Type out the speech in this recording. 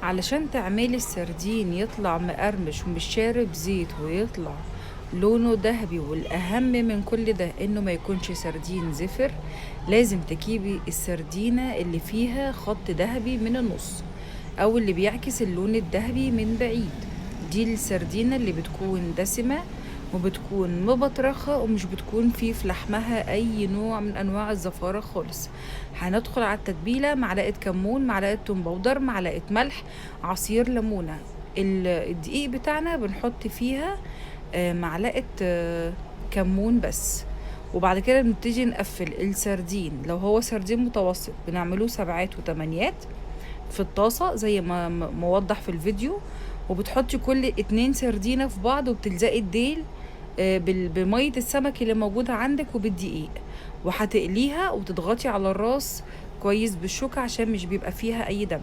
علشان تعملي السردين يطلع مقرمش ومش شارب زيت ويطلع لونه ذهبي، والأهم من كل ده إنه ما يكونش سردين زفر، لازم تجيبي السردينة اللي فيها خط ذهبي من النص أو اللي بيعكس اللون الذهبي من بعيد. دي السردينة اللي بتكون دسمة وبتكون مبطرخة ومش بتكون في لحمها أي نوع من أنواع الزفارة خالص. هندخل على التتبيلة: معلقة كمون، معلقة توم باودر، معلقة ملح، عصير ليمونة. الدقيق بتاعنا بنحط فيها معلقة كمون بس. وبعد كده بنبتدي نقفل السردين. لو هو سردين متوسط بنعمله 7 و8 في الطاسة زي ما موضح في الفيديو، وبتحطي كل 2 سردينة في بعض وبتلزقي الديل بمية السمك اللي موجودة عندك وبالدقيق، وهتقليها وتضغطي على الراس كويس بالشوكة عشان مش بيبقى فيها اي دم.